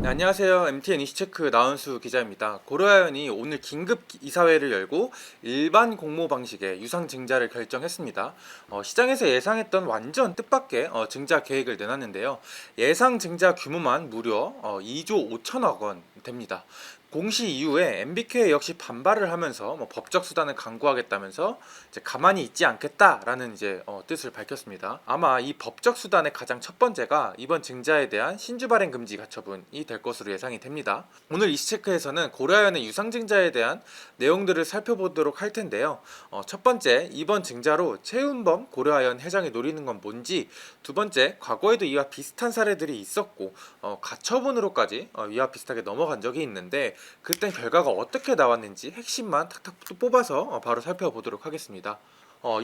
네, 안녕하세요. MTN 이슈체크 나은수 기자입니다. 고려아연이 오늘 긴급 이사회를 열고 일반 공모 방식의 유상증자를 결정했습니다. 시장에서 예상했던 완전 뜻밖의 증자 계획을 내놨는데요. 예상 증자 규모만 무려 2조 5천억 원 됩니다. 공시 이후에 MBK 역시 반발을 하면서 법적 수단을 강구하겠다면서 이제 가만히 있지 않겠다라는 뜻을 밝혔습니다. 아마 이 법적 수단의 가장 첫 번째가 이번 증자에 대한 신주 발행 금지 가처분이 될 것으로 예상이 됩니다. 오늘 이슈체크에서는 고려아연의 유상증자에 대한 내용들을 살펴보도록 할 텐데요. 첫 번째, 이번 증자로 최은범 고려아연 회장이 노리는 건 뭔지, 두 번째, 과거에도 이와 비슷한 사례들이 있었고 가처분으로까지 이와 비슷하게 넘어간 적이 있는데 그땐 결과가 어떻게 나왔는지 핵심만 탁탁 뽑아서 바로 살펴보도록 하겠습니다.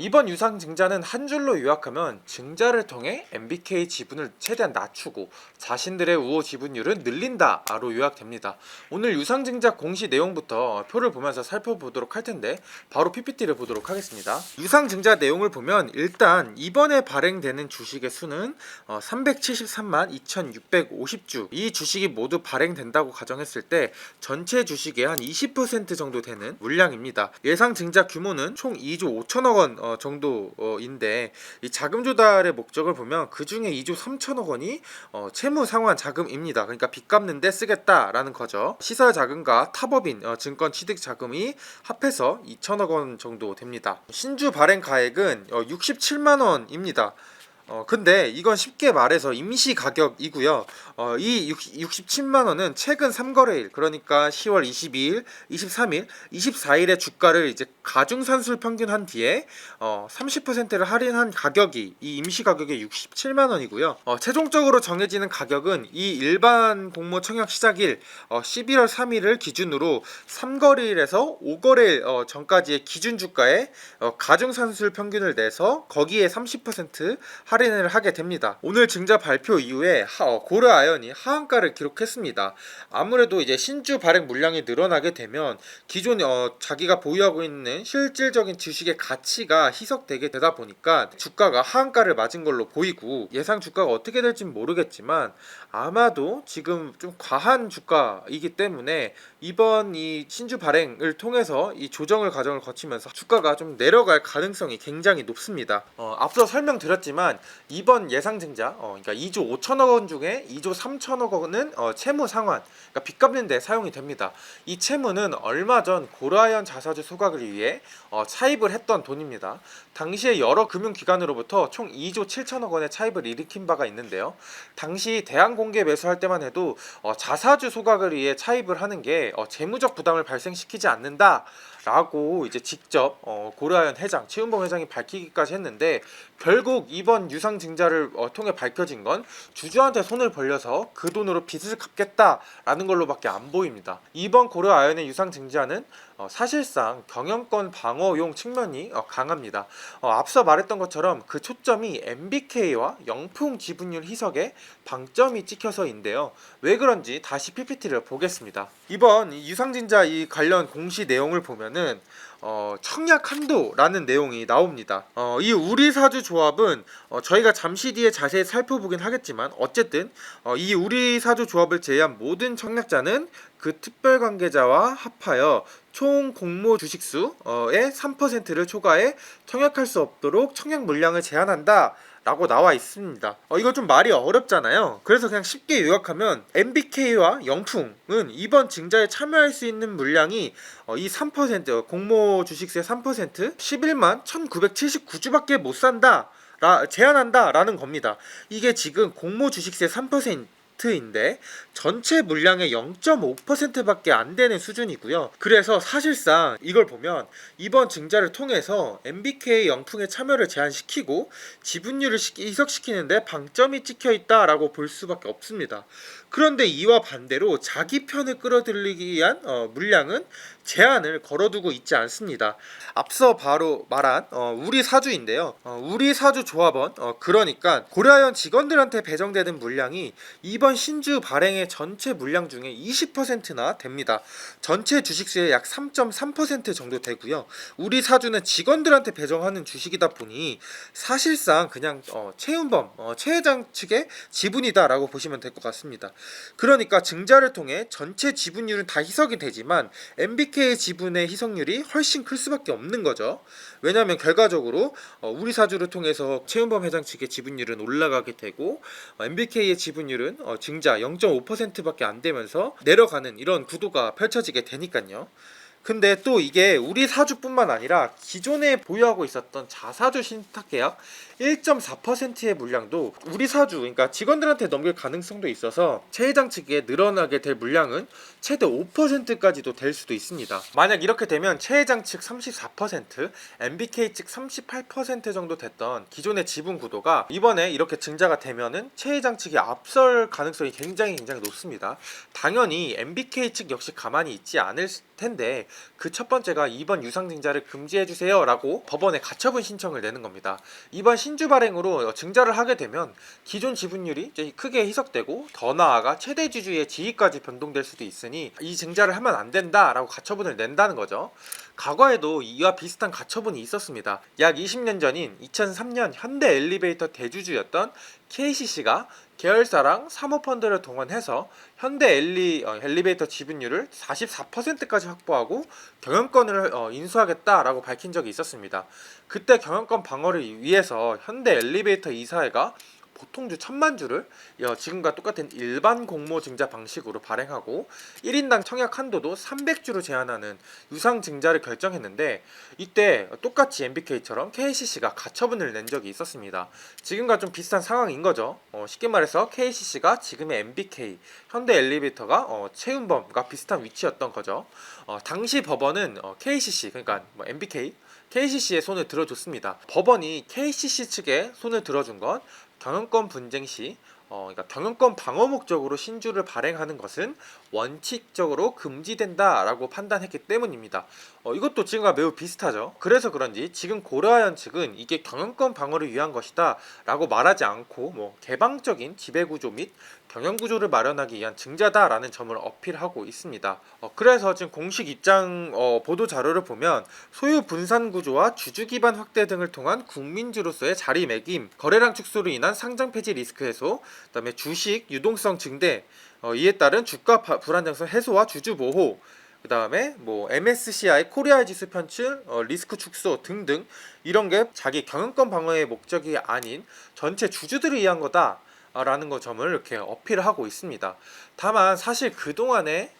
이번 유상증자는 한 줄로 요약하면 증자를 통해 MBK 지분을 최대한 낮추고 자신들의 우호 지분율을 늘린다로 요약됩니다. 오늘 유상증자 공시 내용부터 표를 보면서 살펴보도록 할 텐데 바로 PPT를 보도록 하겠습니다. 유상증자 내용을 보면 일단 이번에 발행되는 주식의 수는 373만 2650주, 이 주식이 모두 발행된다고 가정했을 때 전체 주식의 한 20% 정도 되는 물량입니다. 예상 증자 규모는 총 2조 5천억 원 정도인데 이 자금 조달의 목적을 보면 그 중에 2조 3천억 원이 채무 상환 자금입니다. 그러니까 빚 갚는 데 쓰겠다라는 거죠. 시설 자금과 타법인 증권 취득 자금이 합해서 2천억 원 정도 됩니다. 신주 발행 가액은 67만 원입니다. 근데 이건 쉽게 말해서 임시 가격이고요. 이 67만 원은 최근 3거래일, 그러니까 10월 22일, 23일, 24일의 주가를 이제 가중산술 평균한 뒤에 30%를 할인한 가격이 이 임시 가격의 67만 원이고요. 최종적으로 정해지는 가격은 이 일반 공모 청약 시작일 11월 3일을 기준으로 3거래일에서 5거래일 전까지의 기준 주가에 가중산술 평균을 내서 거기에 30% 할인을 하게 됩니다. 오늘 증자 발표 이후에 고려아연이 하한가를 기록했습니다. 아무래도 이제 신주 발행 물량이 늘어나게 되면 기존 자기가 보유하고 있는 실질적인 주식의 가치가 희석되게 되다 보니까 주가가 하한가를 맞은 걸로 보이고, 예상 주가가 어떻게 될지는 모르겠지만 아마도 지금 좀 과한 주가이기 때문에 이번 이 신주 발행을 통해서 이 조정을 과정을 거치면서 주가가 좀 내려갈 가능성이 굉장히 높습니다. 앞서 설명드렸지만 이번 예상 증자 그러니까 2조 5천억 원 중에 2조 3천억 원은 채무 상환, 그러니까 빚 갚는 데 사용이 됩니다. 이 채무는 얼마 전 고려아연 자사주 소각을 위해 차입을 했던 돈입니다. 당시에 여러 금융기관으로부터 총 2조 7천억 원의 차입을 일으킨 바가 있는데요. 당시 대항공개 매수할 때만 해도 자사주 소각을 위해 차입을 하는 게 재무적 부담을 발생시키지 않는다 라고 이제 직접 고려아연 회장 최은범 회장이 밝히기까지 했는데, 결국 이번 유상증자를 통해 밝혀진 건 주주한테 손을 벌려서 그 돈으로 빚을 갚겠다라는 걸로밖에 안 보입니다. 이번 고려아연의 유상증자는 사실상 경영권 방어용 측면이 강합니다. 앞서 말했던 것처럼 그 초점이 MBK와 영풍 지분율 희석에 방점이 찍혀서인데요. 왜 그런지 다시 PPT를 보겠습니다. 이번 유상증자 이 관련 공시 내용을 보면은 청약 한도라는 내용이 나옵니다. 이 우리사주 조합은 저희가 잠시 뒤에 자세히 살펴보긴 하겠지만 어쨌든 이 우리사주 조합을 제외한 모든 청약자는 그 특별관계자와 합하여 총 공모 주식수의 3%를 초과해 청약할 수 없도록 청약 물량을 제한한다 라고 나와 있습니다. 이거 좀 말이 어렵잖아요. 그래서 그냥 쉽게 요약하면 MBK와 영풍은 이번 증자에 참여할 수 있는 물량이 이 3% 공모 주식수의 3% 11만 1979주밖에 못 산다 제한한다 라는 겁니다. 이게 지금 공모 주식수의 3%인데 전체 물량의 0.5%밖에 안 되는 수준이고요. 그래서 사실상 이걸 보면 이번 증자를 통해서 MBK 영풍의 참여를 제한시키고 지분율을 희석시키는데 방점이 찍혀 있다라고 볼 수밖에 없습니다. 그런데 이와 반대로 자기 편을 끌어들이기 위한 물량은 제한을 걸어두고 있지 않습니다. 앞서 바로 말한 우리 사주인데요. 우리 사주 조합원, 그러니까 고려아연 직원들한테 배정되는 물량이 이번 신주 발행의 전체 물량 중에 20%나 됩니다. 전체 주식수의 약 3.3% 정도 되고요. 우리 사주는 직원들한테 배정하는 주식이다 보니 사실상 그냥 최윤범 최 회장 측의 지분이다라고 보시면 될 것 같습니다. 그러니까 증자를 통해 전체 지분율은 다 희석이 되지만 MBK의 지분의 희석률이 훨씬 클 수밖에 없는 거죠. 왜냐하면 결과적으로 우리 사주를 통해서 최윤범 회장 측의 지분율은 올라가게 되고 MBK의 지분율은 증자 0.5%밖에 안 되면서 내려가는 이런 구도가 펼쳐지게 되니까요. 근데 또 이게 우리 사주뿐만 아니라 기존에 보유하고 있었던 자사주 신탁계약 1.4%의 물량도 우리 사주, 그러니까 직원들한테 넘길 가능성도 있어서 최 회장 측에 늘어나게 될 물량은 최대 5%까지도 될 수도 있습니다. 만약 이렇게 되면 최 회장 측 34%, MBK 측 38% 정도 됐던 기존의 지분 구도가 이번에 이렇게 증자가 되면은 최 회장 측이 앞설 가능성이 굉장히 높습니다. 당연히 MBK 측 역시 가만히 있지 않을 텐데 그 첫 번째가 이번 유상증자를 금지해주세요 라고 법원에 가처분 신청을 내는 겁니다. 이번 신주 발행으로 증자를 하게 되면 기존 지분율이 크게 희석되고 더 나아가 최대 주주의 지위까지 변동될 수도 있으니 이 증자를 하면 안 된다라고 가처분을 낸다는 거죠. 과거에도 이와 비슷한 가처분이 있었습니다. 약 20년 전인 2003년 현대 엘리베이터 대주주였던 KCC가 계열사랑 사모펀드를 동원해서 현대 엘리베이터 지분율을 44%까지 확보하고 경영권을 인수하겠다라고 밝힌 적이 있었습니다. 그때 경영권 방어를 위해서 현대 엘리베이터 이사회가 보통주 1000만 주를 지금과 똑같은 일반 공모 증자 방식으로 발행하고 1인당 청약 한도도 300주로 제한하는 유상 증자를 결정했는데 이때 똑같이 MBK처럼 KCC가 가처분을 낸 적이 있었습니다. 지금과 좀 비슷한 상황인 거죠. 쉽게 말해서 KCC가 지금의 MBK, 현대 엘리베이터가 최윤범과 비슷한 위치였던 거죠. 당시 법원은 KCC, 그러니까 MBK, KCC의 손을 들어줬습니다. 법원이 KCC 측에 손을 들어준 건 경영권 분쟁 시 그러니까 경영권 방어 목적으로 신주를 발행하는 것은 원칙적으로 금지된다라고 판단했기 때문입니다. 이것도 지금과 매우 비슷하죠. 그래서 그런지 지금 고려아연 측은 이게 경영권 방어를 위한 것이다 라고 말하지 않고 개방적인 지배구조 및 경영구조를 마련하기 위한 증자다라는 점을 어필하고 있습니다. 그래서 지금 공식 입장 보도 자료를 보면 소유 분산 구조와 주주 기반 확대 등을 통한 국민주로서의 자리매김, 거래량 축소로 인한 상장 폐지 리스크 해소, 그다음에 주식 유동성 증대, 이에 따른 주가 불안정성 해소와 주주 보호, 그 다음에 MSCI 코리아 지수 편출, 리스크 축소 등등 이런 게 자기 경영권 방어의 목적이 아닌 전체 주주들을 위한 거다 라는 점을 이렇게 어필을 하고 있습니다. 다만 사실 그동안의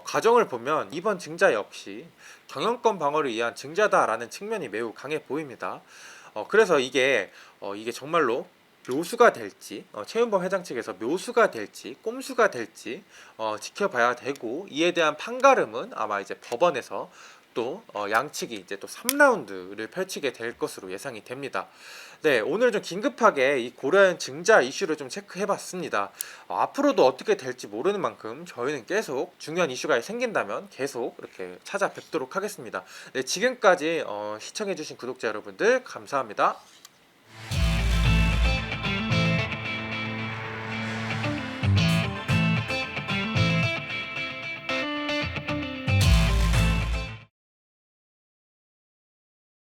과정을 보면 이번 증자 역시 경영권 방어를 위한 증자다라는 측면이 매우 강해 보입니다. 그래서 이게 정말로 묘수가 될지, 최윤범 회장 측에서 묘수가 될지 꼼수가 될지 지켜봐야 되고, 이에 대한 판가름은 아마 이제 법원에서 또 양측이 이제 또 3라운드를 펼치게 될 것으로 예상이 됩니다. 네, 오늘 좀 긴급하게 이 고려아연 증자 이슈를 좀 체크해봤습니다. 앞으로도 어떻게 될지 모르는 만큼 저희는 계속 중요한 이슈가 생긴다면 계속 이렇게 찾아뵙도록 하겠습니다. 네, 지금까지 시청해주신 구독자 여러분들 감사합니다.